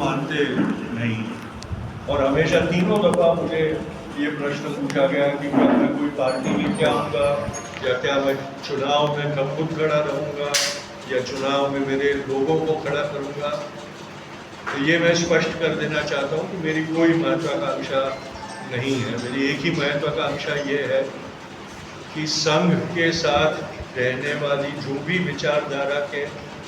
मानते नहीं। और हमेशा तीनों दफ़ा मुझे ये प्रश्न पूछा गया कि क्या मैं कोई पार्टी लेके आऊँगा, या क्या मैं चुनाव में कब खुद खड़ा रहूँगा, या चुनाव में मेरे लोगों को खड़ा करूँगा। तो ये मैं स्पष्ट कर देना चाहता हूँ कि मेरी कोई महत्वाकांक्षा नहीं है। मेरी एक ही महत्वाकांक्षा ये है कि संघ के साथ रहने वाली जो भी विचारधारा के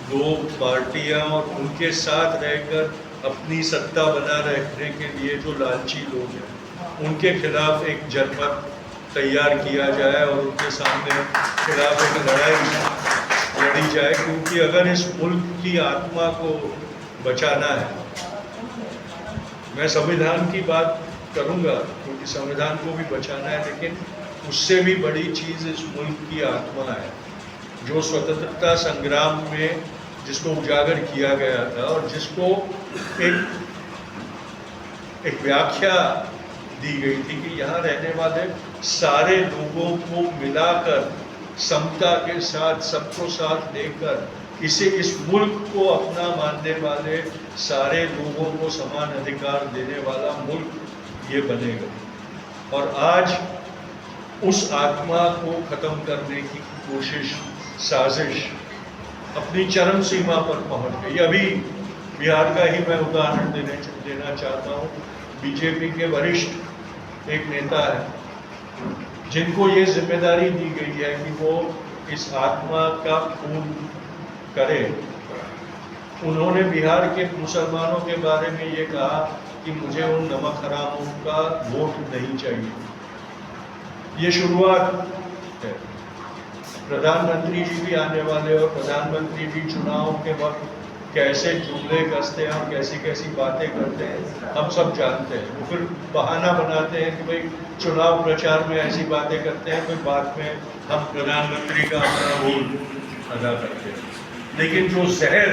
लोग, पार्टियां और उनके साथ रहकर अपनी सत्ता बना रखने के लिए जो लालची लोग हैं, उनके खिलाफ एक जनमत तैयार किया जाए और उनके सामने खिलाफ एक लड़ाई लड़ी जाए। क्योंकि अगर इस मुल्क की आत्मा को बचाना है, मैं संविधान की बात करूंगा क्योंकि संविधान को भी बचाना है, लेकिन उससे भी बड़ी चीज़ इस मुल्क की आत्मा है, जो स्वतंत्रता संग्राम में जिसको उजागर किया गया था और जिसको एक व्याख्या दी गई थी कि यहाँ रहने वाले सारे लोगों को मिलाकर समता के साथ, सबको साथ लेकर इस मुल्क को अपना मानने वाले सारे लोगों को समान अधिकार देने वाला मुल्क ये बनेगा। और आज उस आत्मा को खत्म करने की कोशिश, साजिश अपनी चरम सीमा पर पहुंच गई। अभी बिहार का ही मैं उदाहरण देना चाहता हूँ। बीजेपी के वरिष्ठ एक नेता है जिनको ये जिम्मेदारी दी गई है कि वो इस आत्मा का खून करे। उन्होंने बिहार के मुसलमानों के बारे में ये कहा कि मुझे उन नमक हरामों का वोट नहीं चाहिए। ये शुरुआत है। प्रधानमंत्री जी भी आने वाले और प्रधानमंत्री जी चुनाव के वक्त कैसे जुमले कसते हैं और कैसी कैसी बातें करते हैं हम सब जानते हैं। वो फिर बहाना बनाते हैं कि भाई चुनाव प्रचार में ऐसी बातें करते हैं, फिर बाद में हम प्रधानमंत्री का अपना रोल अदा करते हैं। लेकिन जो जहर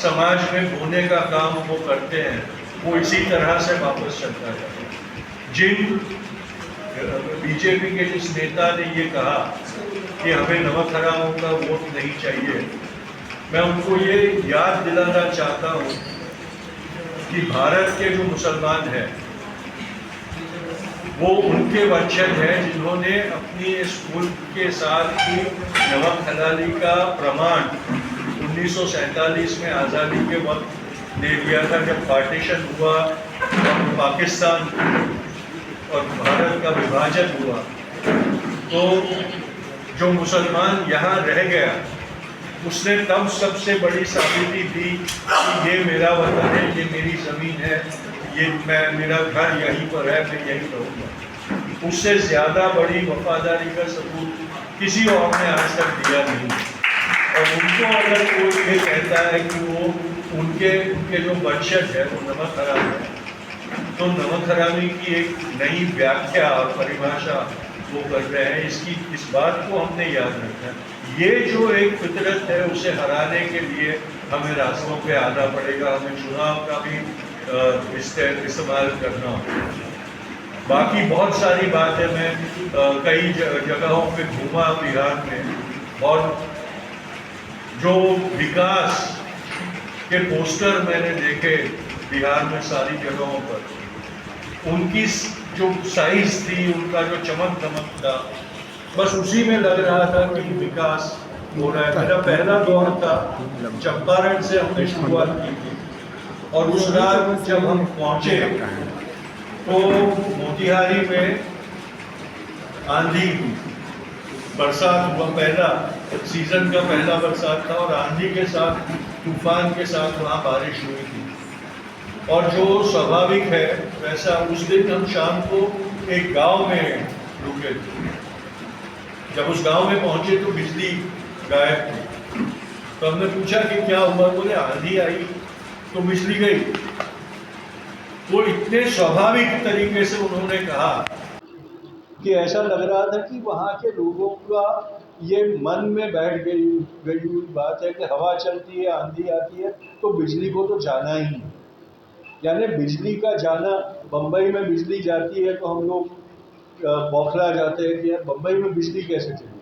समाज में बोने का काम वो करते हैं, वो इसी तरह से वापस चलता है। जिन बीजेपी के जिस नेता ने ये कहा कि हमें नमक हरामों का वोट नहीं चाहिए, मैं उनको ये याद दिलाना चाहता हूँ कि भारत के जो मुसलमान हैं वो उनके वंशज हैं जिन्होंने अपनी इस मुल्क के साथ की नमक हलाली का प्रमाण 1947 में आज़ादी के वक्त दे दिया था, जब पार्टीशन हुआ और पाकिस्तान और भारत का विभाजन हुआ। तो जो मुसलमान यहाँ रह गया उसने तब सबसे बड़ी साबिती दी कि ये मेरा वतन है, ये मेरी ज़मीन है, ये मेरा घर यहीं पर है, मैं यहीं रहूँगा। उससे ज़्यादा बड़ी वफादारी का सबूत किसी और ने आज तक दिया नहीं। और उनको अगर कोई ये कहता है कि वो उनके जो वंशज है वो नमक हराम है, तो नमक हरामी की एक नई व्याख्या और परिभाषा वो कर रहे हैं। इस बात को हमने याद रखना है। ये जो एक फितरत है उसे हराने के लिए हमें रास्तों पे आना पड़ेगा, हमें चुनाव का भी इस्तेमाल करना होगा। बाकी बहुत सारी बातें मैं कई जगहों पे घूमा बिहार में, और जो विकास के पोस्टर मैंने देखे बिहार में सारी जगहों पर, उनकी जो साइज थी, उनका जो चमक दमक था, बस उसी में लग रहा था कि विकास हो रहा है। मेरा पहला दौर था, चंपारण से हमने शुरुआत की थी, और उस रात जब हम पहुंचे तो मोतिहारी में आंधी, बरसात हुआ, पहला सीजन का पहला बरसात था, और आंधी के साथ, तूफान के साथ वहाँ बारिश हुई थी। और जो स्वाभाविक है वैसा उस दिन हम शाम को एक गांव में रुके थे। जब उस गांव में पहुंचे तो बिजली गायब थी। तो हमने पूछा कि क्या हुआ, बोले आंधी आई तो बिजली गई। वो इतने स्वाभाविक तरीके से उन्होंने कहा कि ऐसा लग रहा था कि वहाँ के लोगों का ये मन में बैठ गई हुई बात है कि हवा चलती है, आंधी आती है तो बिजली को तो जाना ही है। यानी बिजली का जाना, बम्बई में बिजली जाती है तो हम लोग बौखला जाते हैं कि यार बम्बई में बिजली कैसे चली,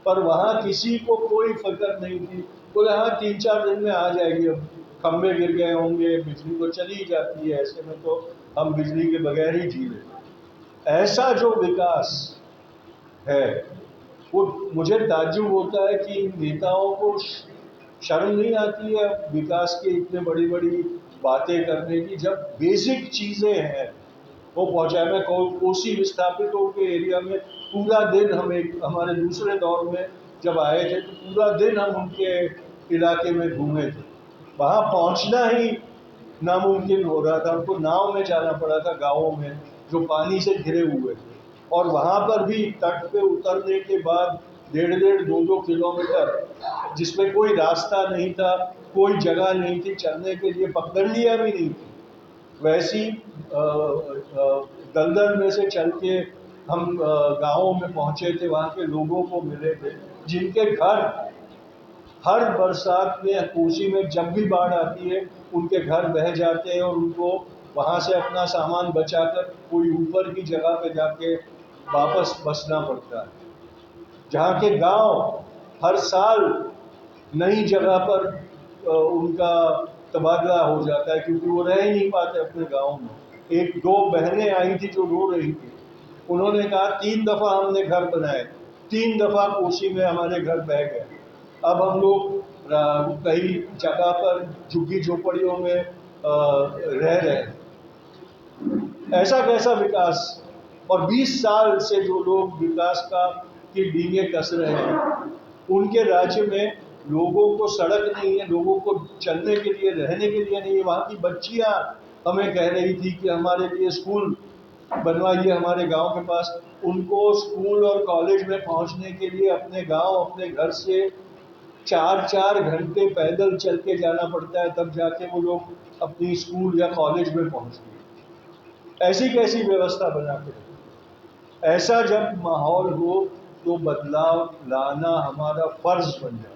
पर वहाँ किसी को कोई फिक्र नहीं थी। बोले हाँ 3-4 दिन में आ जाएगी। अब खंभे गिर गए होंगे, बिजली तो चली ही जाती है, ऐसे में तो हम बिजली के बगैर ही जी रहे। ऐसा जो विकास है वो मुझे ताज्जुब होता है कि इन नेताओं को शर्म नहीं आती है विकास की इतने बड़ी बड़ी बातें करने की, जब बेसिक चीजें हैं वो पहुंचाए। मैं कोसी विस्थापितों के एरिया में पूरा दिन, हम एक हमारे दूसरे दौर में जब आए थे तो पूरा दिन हम उनके इलाके में घूमे थे। वहां पहुंचना ही नामुमकिन हो रहा था, हमको नाव में जाना पड़ा था गाँवों में जो पानी से घिरे हुए थे। और वहां पर भी तट पे उतरने के बाद 1.5-2 किलोमीटर जिसमें कोई रास्ता नहीं था, कोई जगह नहीं थी चलने के लिए, पगडंडियां भी नहीं थी, वैसी दलदल में से चल के हम गाँवों में पहुंचे थे। वहाँ के लोगों को मिले थे जिनके घर हर बरसात में, कोसी में जब भी बाढ़ आती है उनके घर बह जाते हैं और उनको वहाँ से अपना सामान बचाकर कोई ऊपर की जगह पे जाके वापस बसना पड़ता है। जहाँ के गांव हर साल नई जगह पर उनका तबादला हो जाता है क्योंकि वो रह ही नहीं पाते अपने गांव में। एक दो बहनें आई थी जो रो रही थी, उन्होंने कहा 3 दफा हमने घर बनाए, 3 दफा कोसी में हमारे घर बह गए। अब हम लोग कई जगह पर झुग्गी झोपड़ियों में रह रहे हैं। ऐसा कैसा विकास? और 20 साल से जो लोग विकास का की डींगे कस रहे हैं, उनके राज्य में लोगों को सड़क नहीं है, लोगों को चलने के लिए, रहने के लिए नहीं है। वहाँ की बच्चियाँ हमें कह रही थी कि हमारे लिए स्कूल बनवाइए हमारे गांव के पास। उनको स्कूल और कॉलेज में पहुंचने के लिए अपने गांव, अपने घर से 4-4 घंटे पैदल चल के जाना पड़ता है, तब जाके वो लोग अपनी स्कूल या कॉलेज में पहुंचते हैं। ऐसी कैसी व्यवस्था बना के रखी? ऐसा जब माहौल हो तो बदलाव लाना हमारा फर्ज बन जाए।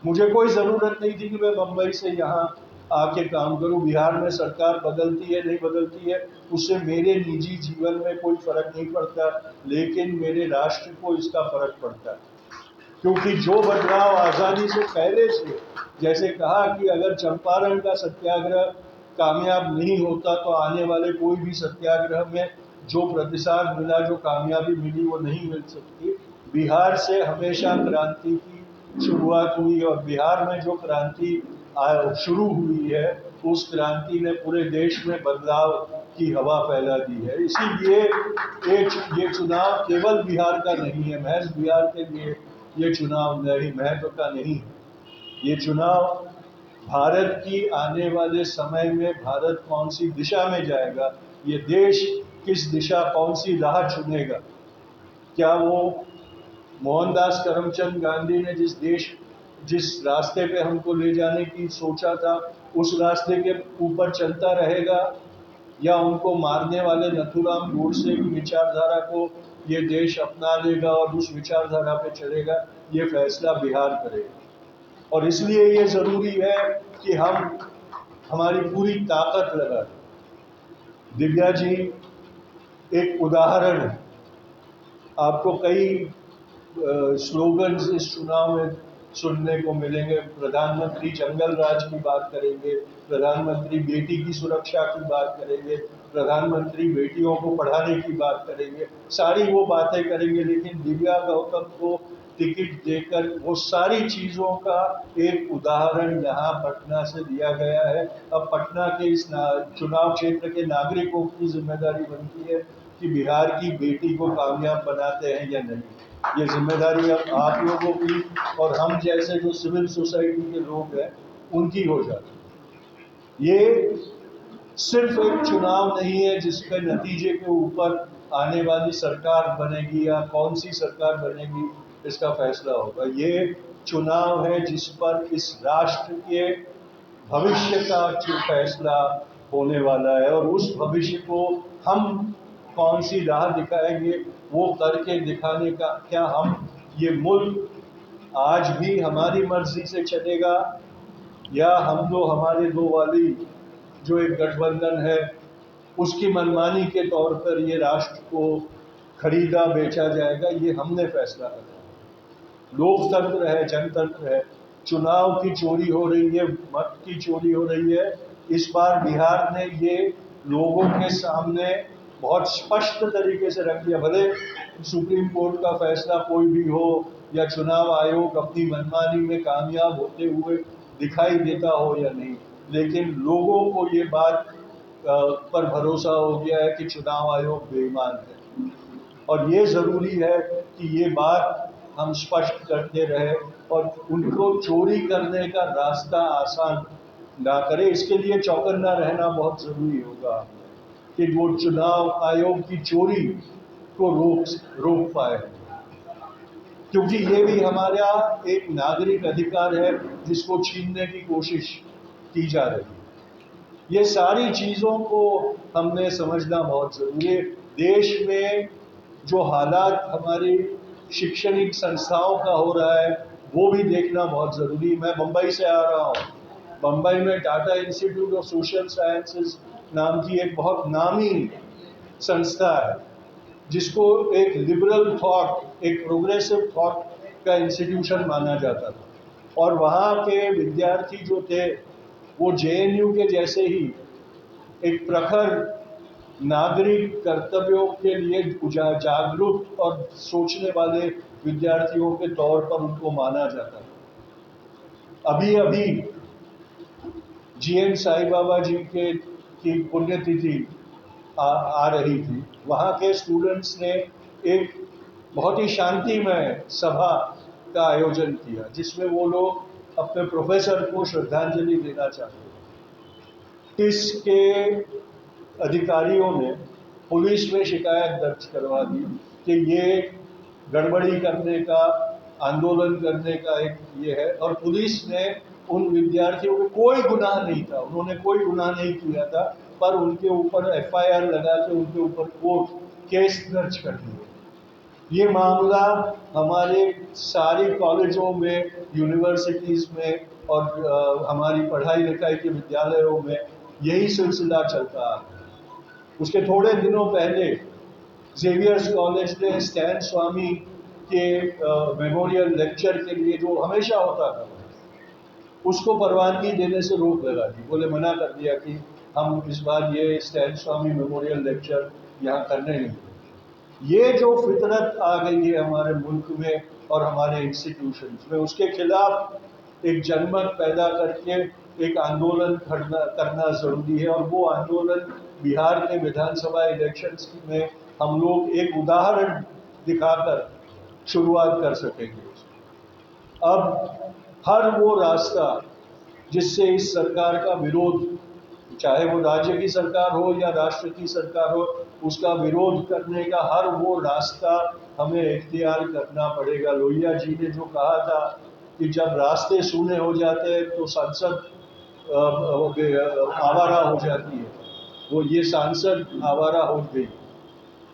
मुझे कोई ज़रूरत नहीं थी कि मैं बम्बई से यहाँ आके काम करूँ। बिहार में सरकार बदलती है नहीं बदलती है उससे मेरे निजी जीवन में कोई फर्क नहीं पड़ता, लेकिन मेरे राष्ट्र को इसका फर्क पड़ता है। क्योंकि जो बदलाव आज़ादी से पहले से, जैसे कहा कि अगर चंपारण का सत्याग्रह कामयाब नहीं होता तो आने वाले कोई भी सत्याग्रह में जो प्रतिसाद मिला, जो कामयाबी मिली, वो नहीं मिल सकती। बिहार से हमेशा क्रांति की शुरुआत हुई और बिहार में जो क्रांति शुरू हुई है उस क्रांति ने पूरे देश में बदलाव की हवा फैला दी है। इसीलिए ये चुनाव केवल बिहार का नहीं है, महज बिहार के लिए ये चुनाव नहीं, महत्व का नहीं है। ये चुनाव भारत की आने वाले समय में भारत कौन सी दिशा में जाएगा, ये देश किस दिशा, कौन सी राह चुनेगा। क्या वो मोहनदास करमचंद गांधी ने जिस रास्ते पे हमको ले जाने की सोचा था उस रास्ते के ऊपर चलता रहेगा, या उनको मारने वाले नथुराम गोडसे की विचारधारा को ये देश अपना लेगा और उस विचारधारा पे चलेगा, ये फैसला बिहार करेगा। और इसलिए ये ज़रूरी है कि हम हमारी पूरी ताकत लगाएं। दिव्या जी एक उदाहरण है। आपको कई स्लोगन्स इस चुनाव में सुनने को मिलेंगे। प्रधानमंत्री जंगल राज की बात करेंगे, प्रधानमंत्री बेटी की सुरक्षा की बात करेंगे, प्रधानमंत्री बेटियों को पढ़ाने की बात करेंगे, सारी वो बातें करेंगे। लेकिन दिव्या गौतम को टिकट देकर वो सारी चीज़ों का एक उदाहरण यहाँ पटना से दिया गया है। अब पटना के इस चुनाव क्षेत्र के नागरिकों की जिम्मेदारी बनती है कि बिहार की बेटी को कामयाब बनाते हैं या नहीं। ये जिम्मेदारी अब आप लोगों की और हम जैसे जो सिविल सोसाइटी के लोग हैं उनकी हो जाती है। ये सिर्फ एक चुनाव नहीं है जिसके नतीजे के ऊपर आने वाली सरकार बनेगी या कौन सी सरकार बनेगी इसका फैसला होगा। ये चुनाव है जिस पर इस राष्ट्र के भविष्य का फैसला होने वाला है, और उस भविष्य को हम कौन सी राह दिखाएंगे वो करके दिखाने का, क्या हम ये मुल्क आज भी हमारी मर्जी से चलेगा या हम लोग हमारे दो वाली जो एक गठबंधन है उसकी मनमानी के तौर पर ये राष्ट्र को खरीदा बेचा जाएगा, ये हमने फैसला करना है। लोकतंत्र है, जनतंत्र है, चुनाव की चोरी हो रही है, मत की चोरी हो रही है। इस बार बिहार ने ये लोगों के सामने बहुत स्पष्ट तरीके से रख दिया। भले सुप्रीम कोर्ट का फैसला कोई भी हो या चुनाव आयोग अपनी मनमानी में कामयाब होते हुए दिखाई देता हो या नहीं, लेकिन लोगों को ये बात पर भरोसा हो गया है कि चुनाव आयोग बेईमान है। और ये ज़रूरी है कि ये बात हम स्पष्ट करते रहे और उनको चोरी करने का रास्ता आसान ना करें। इसके लिए चौकन्ना रहना बहुत ज़रूरी होगा कि वो चुनाव आयोग की चोरी को रोक पाए, क्योंकि ये भी हमारा एक नागरिक अधिकार है जिसको छीनने की कोशिश की जा रही है। ये सारी चीज़ों को हमने समझना बहुत ज़रूरी है। देश में जो हालात हमारी शैक्षणिक संस्थाओं का हो रहा है वो भी देखना बहुत ज़रूरी है। मैं मुंबई से आ रहा हूँ। मुंबई में Tata institute of social sciences नाम की एक बहुत नामी संस्था है, जिसको एक लिबरल थॉट, एक प्रोग्रेसिव थॉट का इंस्टीट्यूशन माना जाता था। और वहाँ के विद्यार्थी जो थे वो जेएनयू के जैसे ही एक प्रखर नागरिक कर्तव्यों के लिए जागरूक और सोचने वाले विद्यार्थियों के तौर पर उनको माना जाता है। अभी अभी जीएन साई बाबा जी की पुण्यतिथि आ रही थी। वहाँ के स्टूडेंट्स ने एक बहुत ही शांतिमय सभा का आयोजन किया, जिसमें वो लोग अपने प्रोफेसर को श्रद्धांजलि देना चाहते थे। इसके अधिकारियों ने पुलिस में शिकायत दर्ज करवा दी कि ये गड़बड़ी करने का, आंदोलन करने का एक ये है। और पुलिस ने उन विद्यार्थियों को, कोई गुनाह नहीं था, उन्होंने कोई गुनाह नहीं किया था, पर उनके ऊपर एफआईआर लगा के उनके ऊपर कोर्ट केस दर्ज कर दिए। ये मामला हमारे सारी कॉलेजों में, यूनिवर्सिटीज़ में और हमारी पढ़ाई लिखाई के विद्यालयों में यही सिलसिला चलता है। उसके थोड़े दिनों पहले जेवियर्स कॉलेज ने स्टैन स्वामी के मेमोरियल लेक्चर के लिए, जो हमेशा होता था, उसको परवानगी देने से रोक लगा दी। बोले, मना कर दिया कि हम इस बार ये स्टैन स्वामी मेमोरियल लेक्चर यहाँ करने नहीं। ये जो फितरत आ गई है हमारे मुल्क में और हमारे इंस्टीट्यूशंस में, उसके खिलाफ एक जनमत पैदा करके एक आंदोलन करना ज़रूरी है। और वो आंदोलन बिहार के विधानसभा इलेक्शंस में हम लोग एक उदाहरण दिखाकर शुरुआत कर सकेंगे। अब हर वो रास्ता जिससे इस सरकार का विरोध, चाहे वो राज्य की सरकार हो या राष्ट्र की सरकार हो, उसका विरोध करने का हर वो रास्ता हमें इख्तियार करना पड़ेगा। लोहिया जी ने जो कहा था कि जब रास्ते सूने हो जाते हैं तो संसद आवारा हो जाती है, वो ये सांसद आवारा हो गई।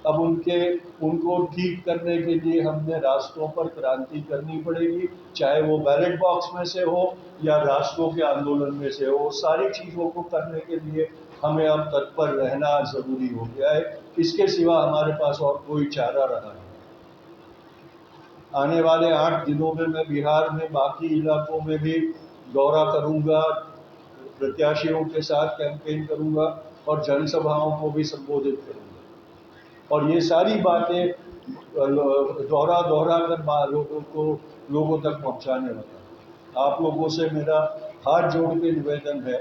अब उनको ठीक करने के लिए हमने रास्तों पर क्रांति करनी पड़ेगी, चाहे वो बैलेट बॉक्स में से हो या रास्तों के आंदोलन में से हो। सारी चीज़ों को करने के लिए हमें अब तत्पर रहना ज़रूरी हो गया है। इसके सिवा हमारे पास और कोई चारा रहा नहीं। आने वाले 8 दिनों में मैं बिहार में बाकी इलाकों में भी दौरा करूंगा, प्रत्याशियों के साथ कैंपेन करूंगा और जनसभाओं को भी संबोधित करूंगा। और ये सारी बातें दोहरा कर लोगों तक पहुंचाने वाला। आप लोगों से मेरा हाथ जोड़ के निवेदन है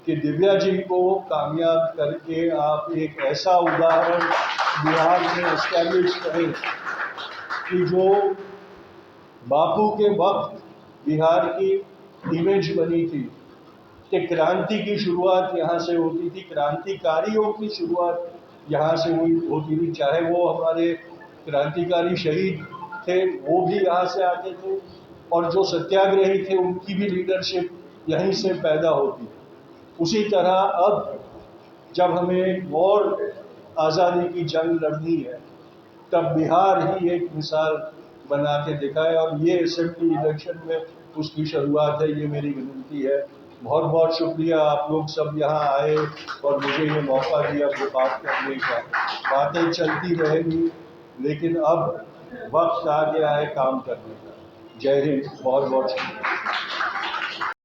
कि दिव्या जी को कामयाब करके आप एक ऐसा उदाहरण बिहार में एस्टैब्लिश करें कि जो बापू के वक्त बिहार की इमेज बनी थी कि क्रांति की शुरुआत यहाँ से होती थी, क्रांतिकारियों की शुरुआत यहाँ से होती थी। चाहे वो हमारे क्रांतिकारी शहीद थे, वो भी यहाँ से आते थे, और जो सत्याग्रही थे उनकी भी लीडरशिप यहीं से पैदा होती है। उसी तरह अब जब हमें और आज़ादी की जंग लड़नी है, तब बिहार ही एक मिसाल बना के दिखाए, और ये असेंबली इलेक्शन में उसकी शुरुआत है। ये मेरी विनती है। बहुत बहुत शुक्रिया, आप लोग सब यहाँ आए और मुझे ये मौका दिया बात करने का। बातें चलती रहेंगी, लेकिन अब वक्त आ गया है काम करने का। जय हिंद, बहुत बहुत शुक्रिया।